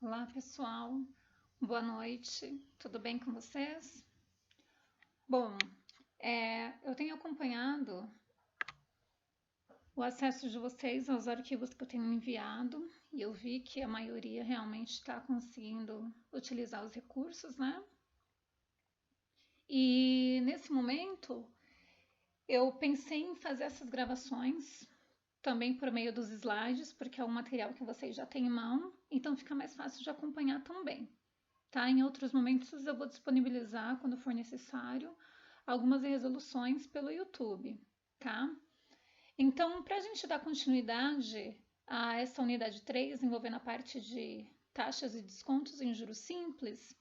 Olá, pessoal. Boa noite. Tudo bem com vocês? Bom, eu tenho acompanhado o acesso de vocês aos arquivos que eu tenho enviado e eu vi que a maioria realmente está conseguindo utilizar os recursos, né? E nesse momento eu pensei em fazer essas gravações também por meio dos slides, porque é um material que vocês já têm em mão, então fica mais fácil de acompanhar também. Tá? Em outros momentos eu vou disponibilizar, quando for necessário, algumas resoluções pelo YouTube, tá? Então, para a gente dar continuidade a essa unidade 3, envolvendo a parte de taxas e descontos em juros simples,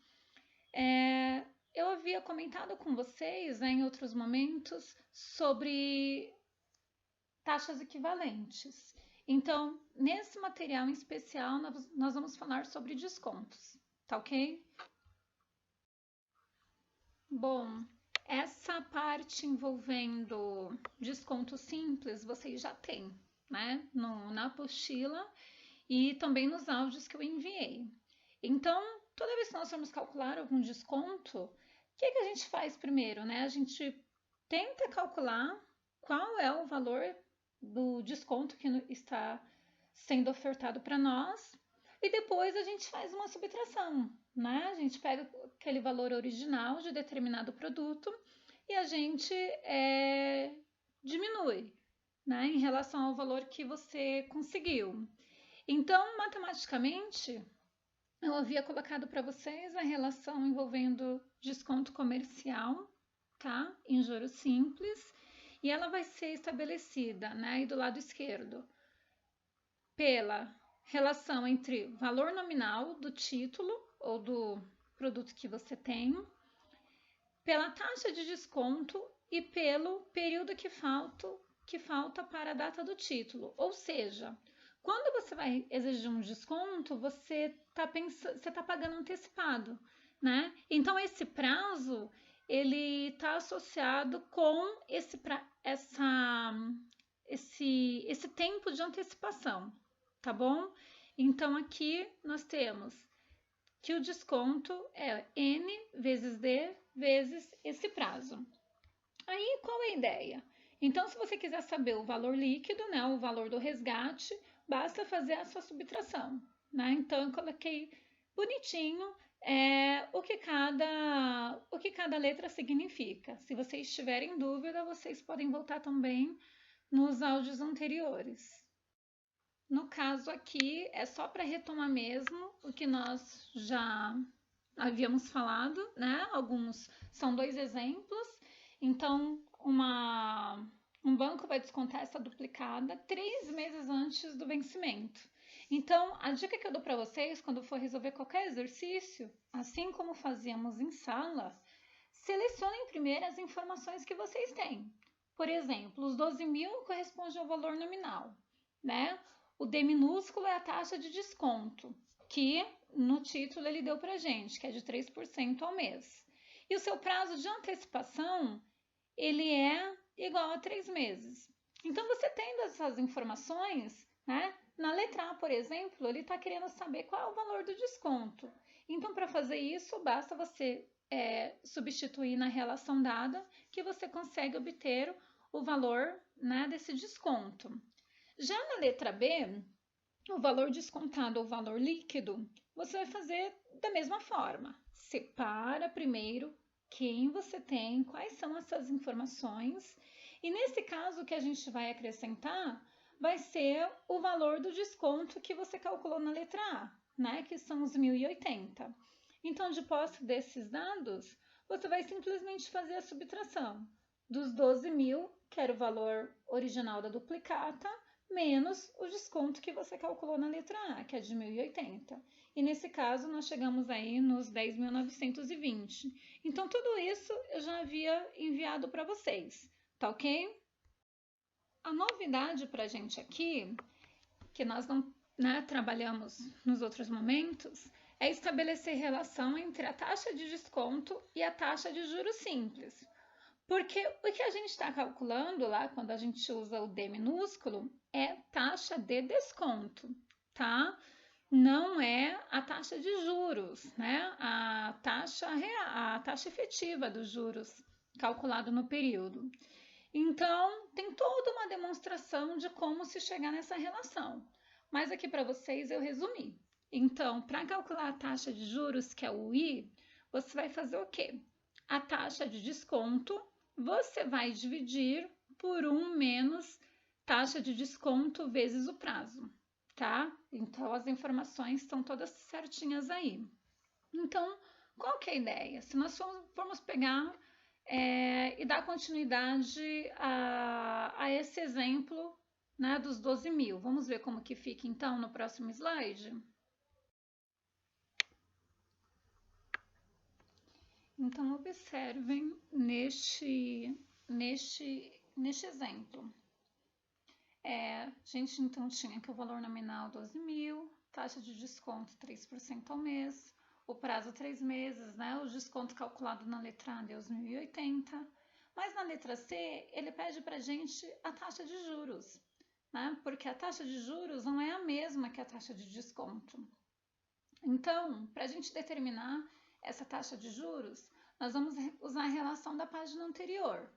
eu havia comentado com vocês, né, em outros momentos sobre taxas equivalentes. Então, nesse material em especial, nós vamos falar sobre descontos, tá ok? Bom, essa parte envolvendo desconto simples vocês já têm, né? Na apostila e também nos áudios que eu enviei. Então, toda vez que nós formos calcular algum desconto, o que a gente faz primeiro, né? A gente tenta calcular qual é o valor do desconto que está sendo ofertado para nós e depois a gente faz uma subtração, né? A gente pega aquele valor original de determinado produto e a gente diminui, né? Em relação ao valor que você conseguiu. Então, matematicamente, eu havia colocado para vocês a relação envolvendo desconto comercial, tá? Em juros simples, e ela vai ser estabelecida, né? Aí do lado esquerdo, pela relação entre valor nominal do título ou do produto que você tem, pela taxa de desconto e pelo período que falta para a data do título. Ou seja, quando você vai exigir um desconto, você está pagando antecipado, né? Então esse prazo ele está associado com esse tempo de antecipação, tá bom? Então aqui nós temos que o desconto é N vezes D vezes esse prazo. Aí qual é a ideia? Então, se você quiser saber o valor líquido, né, o valor do resgate, basta fazer a sua subtração, né? Então, eu coloquei bonitinho o que cada letra significa. Se vocês tiverem dúvida, vocês podem voltar também nos áudios anteriores. No caso aqui, é só para retomar mesmo o que nós já havíamos falado, né? Alguns são 2 exemplos. Então, um banco vai descontar essa duplicada 3 meses antes do vencimento. Então, a dica que eu dou para vocês quando for resolver qualquer exercício, assim como fazíamos em sala, selecionem primeiro as informações que vocês têm. Por exemplo, os 12.000 corresponde ao valor nominal, né? O D minúsculo é a taxa de desconto, que no título ele deu para gente, que é de 3% ao mês. E o seu prazo de antecipação, ele é igual a 3 meses. Então, você tendo essas informações, né? Na letra A, por exemplo, ele está querendo saber qual é o valor do desconto. Então, para fazer isso, basta você substituir na relação dada que você consegue obter o valor, né, desse desconto. Já na letra B, o valor descontado ou valor líquido, você vai fazer da mesma forma. Separa primeiro quem você tem, quais são essas informações. E nesse caso, o que a gente vai acrescentar vai ser o valor do desconto que você calculou na letra A, né? Que são os 1.080. Então, de posse desses dados, você vai simplesmente fazer a subtração dos 12.000, que era o valor original da duplicata, menos o desconto que você calculou na letra A, que é de 1.080. E nesse caso, nós chegamos aí nos 10.920. Então, tudo isso eu já havia enviado para vocês, tá ok? A novidade para a gente aqui, que nós não trabalhamos nos outros momentos, é estabelecer relação entre a taxa de desconto e a taxa de juros simples. Porque o que a gente está calculando lá, quando a gente usa o D minúsculo, é taxa de desconto, tá? não é a taxa de juros, né? A taxa efetiva dos juros calculado no período. Então, tem toda uma demonstração de como se chegar nessa relação. Mas aqui para vocês eu resumi. Então, para calcular a taxa de juros, que é o I, você vai fazer o quê? A taxa de desconto você vai dividir por 1 menos taxa de desconto vezes o prazo, tá? Então, as informações estão todas certinhas aí. Então, qual que é a ideia? Se nós formos pegar e dar continuidade a esse exemplo, né, dos 12 mil. Vamos ver como que fica, então, no próximo slide? Então, observem neste exemplo. A gente, então, tinha que o valor nominal 12 mil, taxa de desconto 3% ao mês, o prazo 3 meses, né? O desconto calculado na letra A deu 1.080, mas na letra C ele pede para a gente a taxa de juros, né? Porque a taxa de juros não é a mesma que a taxa de desconto. Então, para a gente determinar essa taxa de juros, nós vamos usar a relação da página anterior,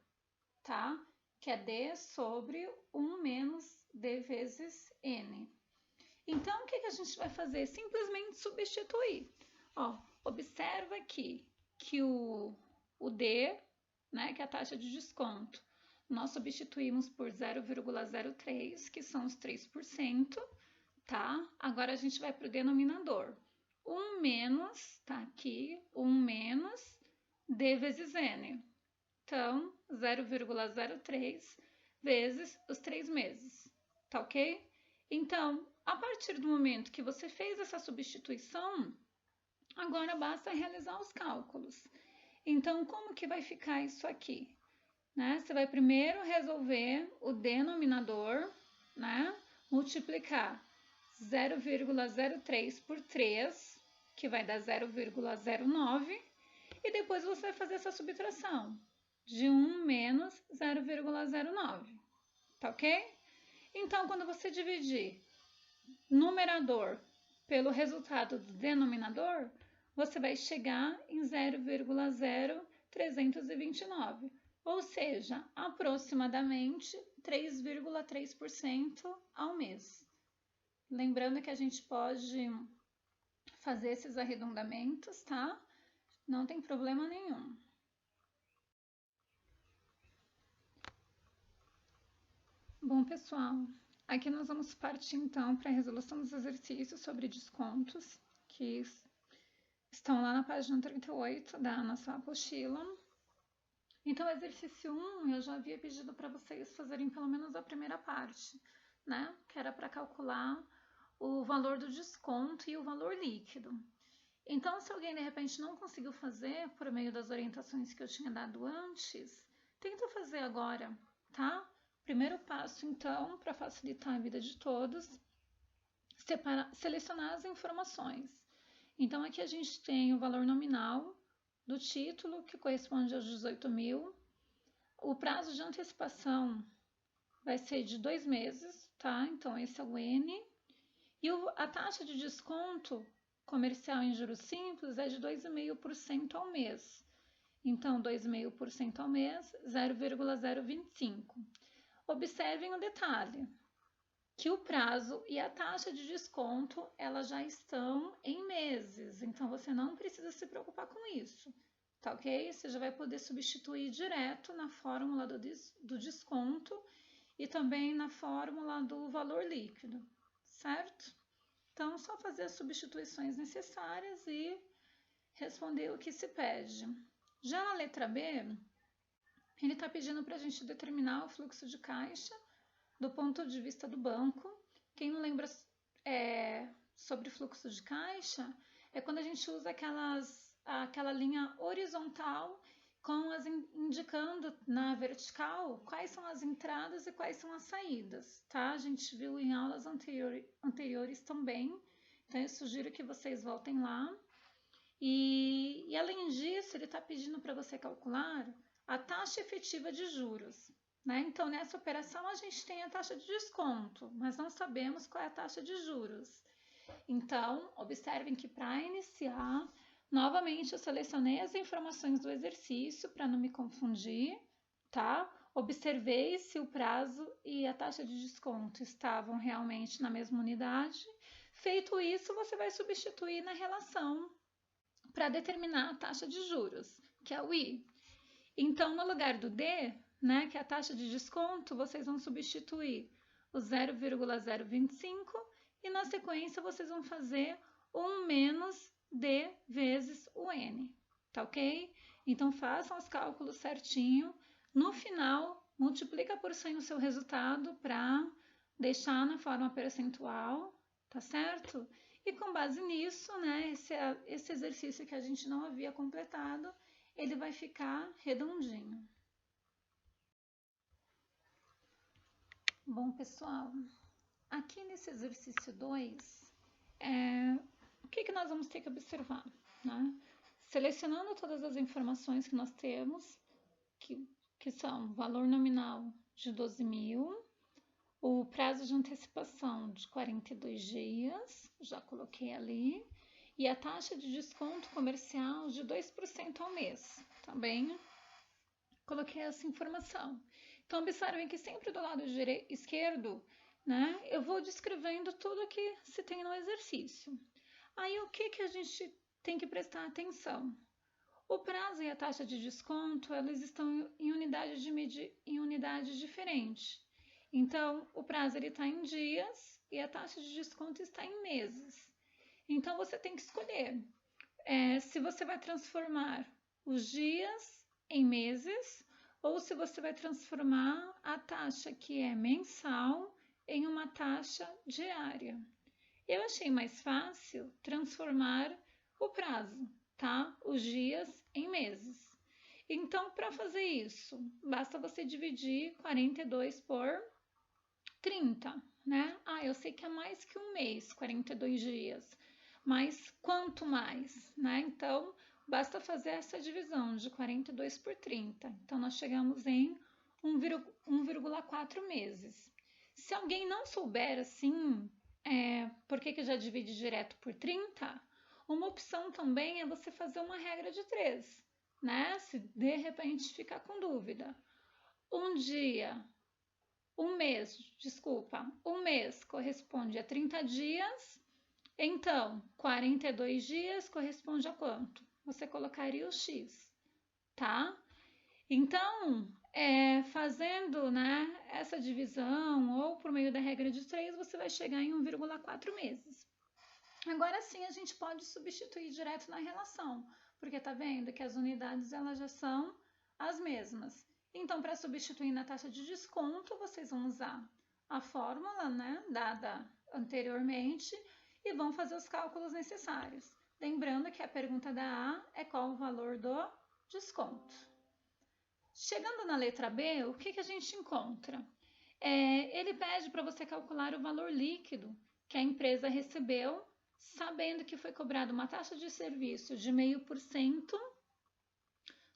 tá? Que é D sobre 1 menos D vezes N. Então, o que a gente vai fazer? Simplesmente substituir. Ó, observa aqui que o D, né, que é a taxa de desconto, nós substituímos por 0,03, que são os 3%, tá? Agora a gente vai para o denominador. 1 menos, tá aqui, 1 menos D vezes N. Então, 0,03 vezes os 3 meses, tá ok? Então, a partir do momento que você fez essa substituição, agora basta realizar os cálculos. Então, como que vai ficar isso aqui? Né? Você vai primeiro resolver o denominador, né? Multiplicar 0,03 por 3, que vai dar 0,09, e depois você vai fazer essa subtração de 1 menos 0,09, tá ok? Então, quando você dividir numerador pelo resultado do denominador, você vai chegar em 0,0329, ou seja, aproximadamente 3,3% ao mês. Lembrando que a gente pode fazer esses arredondamentos, tá? Não tem problema nenhum. Bom, pessoal, aqui nós vamos partir então para a resolução dos exercícios sobre descontos, que estão lá na página 38 da nossa apostila. Então, o exercício 1 eu já havia pedido para vocês fazerem pelo menos a primeira parte, né? Que era para calcular o valor do desconto e o valor líquido. Então, se alguém de repente não conseguiu fazer por meio das orientações que eu tinha dado antes, tenta fazer agora, tá? Primeiro passo, então, para facilitar a vida de todos, selecionar as informações. Então, aqui a gente tem o valor nominal do título, que corresponde aos 18 mil. O prazo de antecipação vai ser de 2 meses, tá? Então, esse é o N. E a taxa de desconto comercial em juros simples é de 2,5% ao mês. Então, 2,5% ao mês, 0,025. Observem o detalhe, que o prazo e a taxa de desconto, elas já estão em meses, então você não precisa se preocupar com isso, tá ok? Você já vai poder substituir direto na fórmula do desconto e também na fórmula do valor líquido, certo? Então, só fazer as substituições necessárias e responder o que se pede. Já na letra B, ele está pedindo para a gente determinar o fluxo de caixa do ponto de vista do banco. Quem não lembra sobre fluxo de caixa, é quando a gente usa aquela linha horizontal indicando na vertical quais são as entradas e quais são as saídas, tá? A gente viu em aulas anteriores também, então eu sugiro que vocês voltem lá. E além disso, ele está pedindo para você calcular a taxa efetiva de juros, né? Então, nessa operação, a gente tem a taxa de desconto, mas não sabemos qual é a taxa de juros. Então, observem que para iniciar, novamente eu selecionei as informações do exercício para não me confundir, tá? Observei se o prazo e a taxa de desconto estavam realmente na mesma unidade. Feito isso, você vai substituir na relação para determinar a taxa de juros, que é o I. Então, no lugar do D, né, que é a taxa de desconto, vocês vão substituir o 0,025 e na sequência vocês vão fazer 1 menos D vezes o N, tá ok? Então, façam os cálculos certinho. No final, multiplica por 100 o seu resultado para deixar na forma percentual, tá certo? E com base nisso, né, esse exercício que a gente não havia completado, ele vai ficar redondinho. Bom, pessoal, aqui nesse exercício 2, o que nós vamos ter que observar, né? Selecionando todas as informações que nós temos, que são valor nominal de 12.000, o prazo de antecipação de 42 dias, já coloquei ali, e a taxa de desconto comercial de 2% ao mês, também coloquei essa informação. Então, observem que sempre do lado esquerdo, né, eu vou descrevendo tudo que se tem no exercício. Aí, o que a gente tem que prestar atenção? O prazo e a taxa de desconto, elas estão em unidades diferentes. Então, o prazo está em dias e a taxa de desconto está em meses. Então, você tem que escolher se você vai transformar os dias em meses ou se você vai transformar a taxa que é mensal em uma taxa diária. Eu achei mais fácil transformar o prazo, tá? Os dias em meses. Então, para fazer isso, basta você dividir 42 por 30, né? Eu sei que é mais que um mês, 42 dias, mas quanto mais, né? Então, basta fazer essa divisão de 42 por 30. Então, nós chegamos em 1,4 meses. Se alguém não souber assim, por que já divide direto por 30, uma opção também é você fazer uma regra de 3, né? Se de repente ficar com dúvida. Um mês corresponde a 30 dias, então 42 dias corresponde a quanto? Você colocaria o X, tá? Então, fazendo, né, essa divisão ou por meio da regra de 3, você vai chegar em 1,4 meses. Agora sim, a gente pode substituir direto na relação, porque tá vendo que as unidades elas já são as mesmas. Então, para substituir na taxa de desconto, vocês vão usar a fórmula, né, dada anteriormente e vão fazer os cálculos necessários. Lembrando que a pergunta da A é qual o valor do desconto. Chegando na letra B, o que a gente encontra? Ele pede para você calcular o valor líquido que a empresa recebeu, sabendo que foi cobrada uma taxa de serviço de 0,5%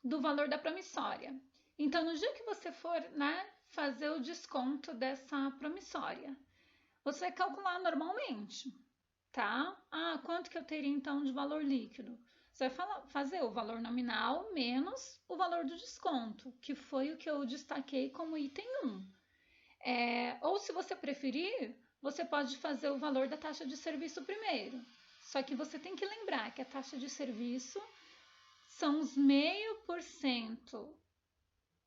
do valor da promissória. Então, no dia que você for, né, fazer o desconto dessa promissória, você vai calcular normalmente, tá? Quanto que eu teria então de valor líquido? Você vai fazer o valor nominal menos o valor do desconto, que foi o que eu destaquei como item 1. Ou se você preferir, você pode fazer o valor da taxa de serviço primeiro. Só que você tem que lembrar que a taxa de serviço são os 0,5%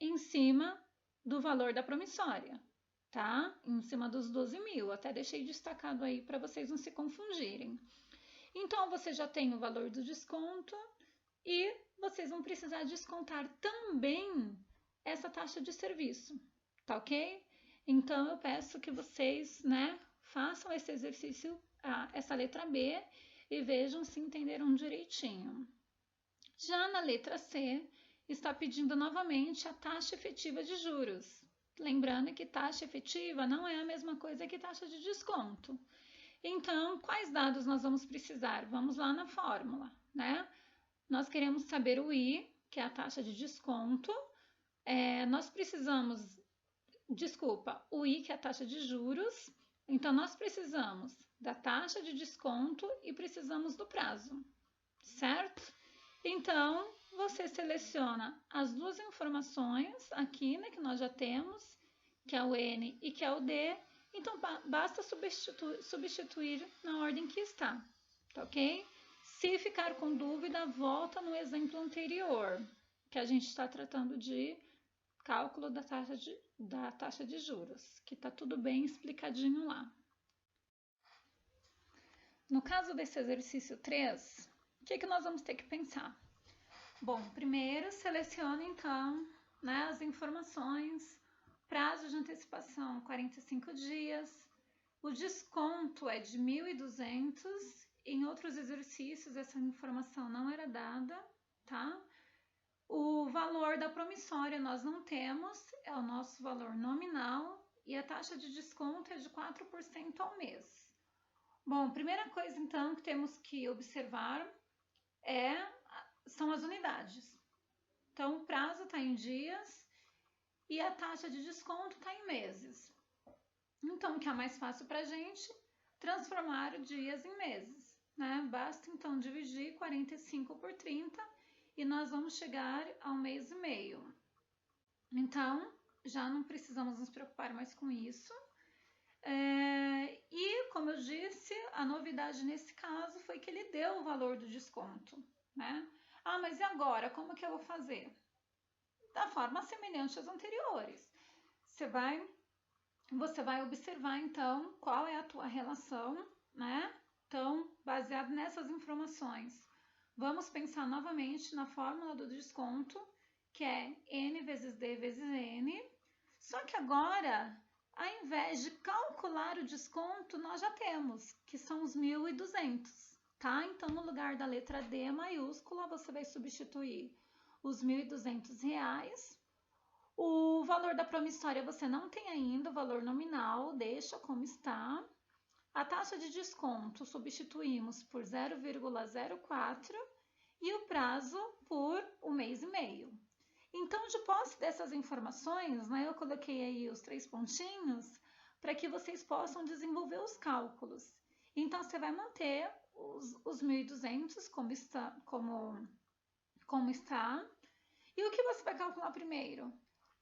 em cima do valor da promissória, tá? Em cima dos 12.000. Até deixei destacado aí para vocês não se confundirem. Então, você já tem o valor do desconto e vocês vão precisar descontar também essa taxa de serviço, tá ok? Então, eu peço que vocês, né, façam esse exercício, essa letra B, e vejam se entenderam direitinho. Já na letra C, está pedindo novamente a taxa efetiva de juros. Lembrando que taxa efetiva não é a mesma coisa que taxa de desconto. Então, quais dados nós vamos precisar? Vamos lá na fórmula, né? Nós queremos saber o I, que é a taxa de desconto. Nós precisamos, o I, que é a taxa de juros. Então, nós precisamos da taxa de desconto e precisamos do prazo, certo? Então, você seleciona as duas informações aqui, né, que nós já temos, que é o N e que é o D. Então, basta substituir na ordem que está, tá ok? Se ficar com dúvida, volta no exemplo anterior, que a gente está tratando de cálculo da taxa de juros, que está tudo bem explicadinho lá. No caso desse exercício 3, o que nós vamos ter que pensar? Bom, primeiro selecione então, né, as informações, prazo de antecipação 45 dias, o desconto é de 1.200, em outros exercícios essa informação não era dada, tá? O valor da promissória nós não temos, é o nosso valor nominal e a taxa de desconto é de 4% ao mês. Bom, primeira coisa então que temos que observar são as unidades. Então, o prazo está em dias e a taxa de desconto está em meses. Então, o que é mais fácil para a gente? Transformar dias em meses, né? Basta então dividir 45 por 30 e nós vamos chegar a 1 mês e meio. Então, já não precisamos nos preocupar mais com isso. E, como eu disse, a novidade nesse caso foi que ele deu o valor do desconto, né? Ah, mas e agora? Como que eu vou fazer? Da forma semelhante às anteriores. Você vai observar, então, qual é a tua relação, né? Então, baseado nessas informações, vamos pensar novamente na fórmula do desconto, que é N vezes D vezes N. Só que agora, ao invés de calcular o desconto, nós já temos, que são os 1.200, tá? Então, no lugar da letra D maiúscula, você vai substituir os R$1.200. O valor da promissória você não tem ainda, o valor nominal, deixa como está. A taxa de desconto substituímos por 0,04 e o prazo por 1 mês e meio. Então, de posse dessas informações, né, eu coloquei aí os 3 pontinhos para que vocês possam desenvolver os cálculos. Então, você vai manter os 1.200 como está. E o que você vai calcular primeiro?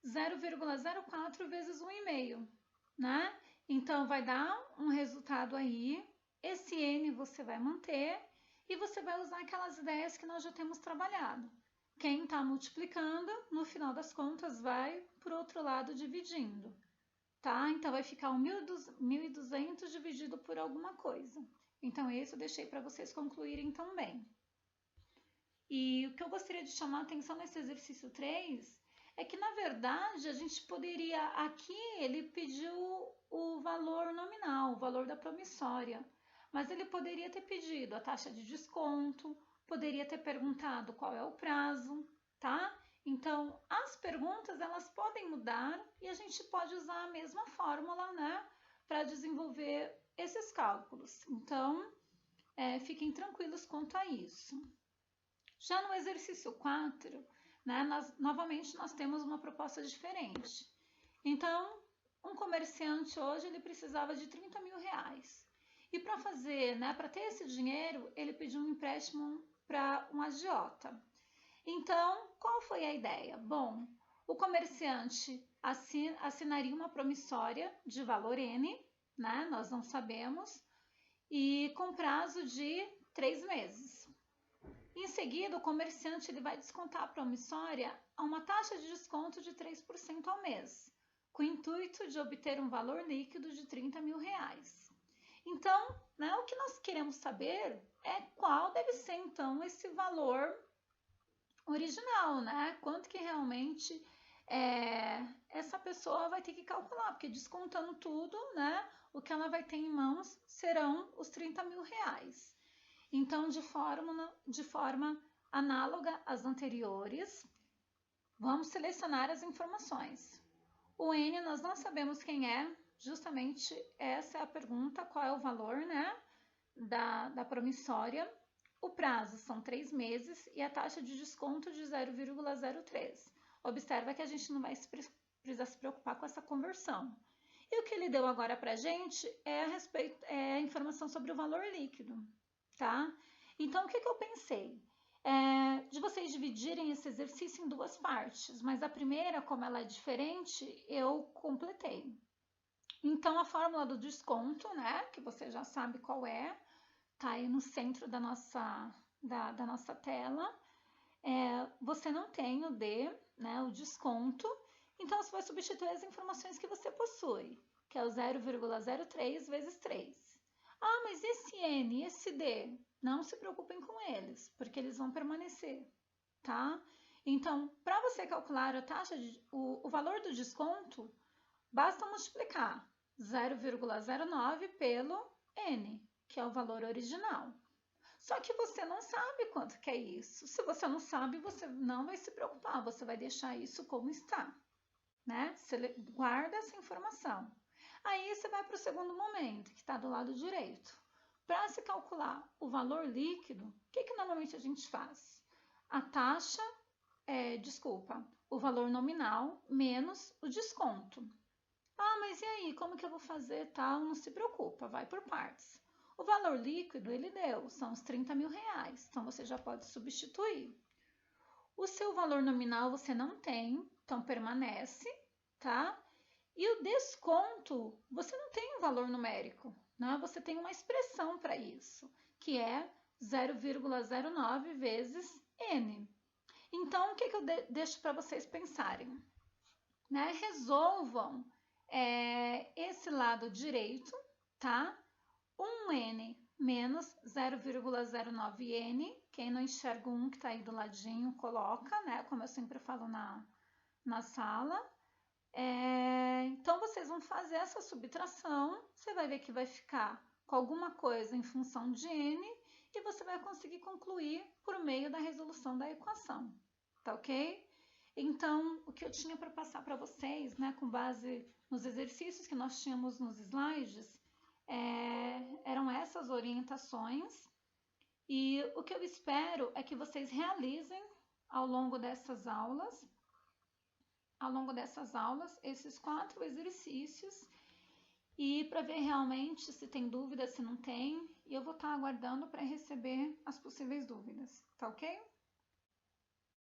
0,04 vezes 1,5, né? Então, vai dar um resultado aí. Esse N você vai manter e você vai usar aquelas ideias que nós já temos trabalhado. Quem está multiplicando, no final das contas, vai por outro lado dividindo, tá? Então, vai ficar 1.200 dividido por alguma coisa. Então, esse eu deixei para vocês concluírem também. E o que eu gostaria de chamar a atenção nesse exercício 3 é que, na verdade, a gente poderia... Aqui, ele pediu o valor nominal, o valor da promissória. Mas ele poderia ter pedido a taxa de desconto, poderia ter perguntado qual é o prazo, tá? Então, as perguntas, elas podem mudar e a gente pode usar a mesma fórmula, né? Para desenvolver esses cálculos. Então, fiquem tranquilos quanto a isso. Já no exercício 4, né, novamente nós temos uma proposta diferente. Então, um comerciante hoje ele precisava de R$30 mil. E para fazer, né, para ter esse dinheiro, ele pediu um empréstimo para um agiota. Então, qual foi a ideia? Bom, o comerciante assinaria uma promissória de valor N, né, nós não sabemos, e com prazo de 3 meses. Em seguida, o comerciante ele vai descontar a promissória a uma taxa de desconto de 3% ao mês, com o intuito de obter um valor líquido de R$30 mil. Então, né, o que nós queremos saber é qual deve ser, então, esse valor original, né? Quanto que realmente essa pessoa vai ter que calcular, porque descontando tudo, né, o que ela vai ter em mãos serão os R$30 mil. Então, de forma análoga às anteriores, vamos selecionar as informações. O N nós não sabemos quem é, justamente essa é a pergunta, qual é o valor, né, da promissória. O prazo são 3 meses e a taxa de desconto de 0,03. Observa que a gente não vai precisar se preocupar com essa conversão. E o que ele deu agora para a gente é a informação sobre o valor líquido, tá? Então, o que eu pensei? De vocês dividirem esse exercício em duas partes, mas a primeira, como ela é diferente, eu completei. Então, a fórmula do desconto, né, que você já sabe qual é, tá aí no centro da nossa tela. Você não tem o D, né, o desconto, então você vai substituir as informações que você possui, que é o 0,03 vezes 3. Ah, mas esse N e esse D? Não se preocupem com eles, porque eles vão permanecer, tá? Então, para você calcular a taxa o valor do desconto, basta multiplicar 0,09 pelo N, que é o valor original. Só que você não sabe quanto que é isso. Se você não sabe, você não vai se preocupar, você vai deixar isso como está, né? Você guarda essa informação. Aí você vai para o segundo momento, que está do lado direito. Para se calcular o valor líquido, o que normalmente a gente faz? A taxa, o valor nominal menos o desconto. Ah, mas e aí, como que eu vou fazer tal? Não se preocupa, vai por partes. O valor líquido ele deu, são os 30 mil reais, então você já pode substituir. O seu valor nominal você não tem, então permanece, tá? E o desconto, você não tem um valor numérico, né? Você tem uma expressão para isso, que é 0,09 vezes N. Então, o que eu deixo para vocês pensarem? Né? Resolvam esse lado direito, tá? 1N menos 0,09N. Quem não enxerga o 1 que está aí do ladinho, coloca, né? Como eu sempre falo na sala. Então, vocês vão fazer essa subtração. Você vai ver que vai ficar com alguma coisa em função de N e você vai conseguir concluir por meio da resolução da equação, tá ok? Então, o que eu tinha para passar para vocês, né, com base nos exercícios que nós tínhamos nos slides, eram essas orientações. E o que eu espero é que vocês realizem ao longo dessas aulas, esses 4 exercícios, e para ver realmente se tem dúvida, se não tem, e eu vou estar aguardando para receber as possíveis dúvidas, tá ok?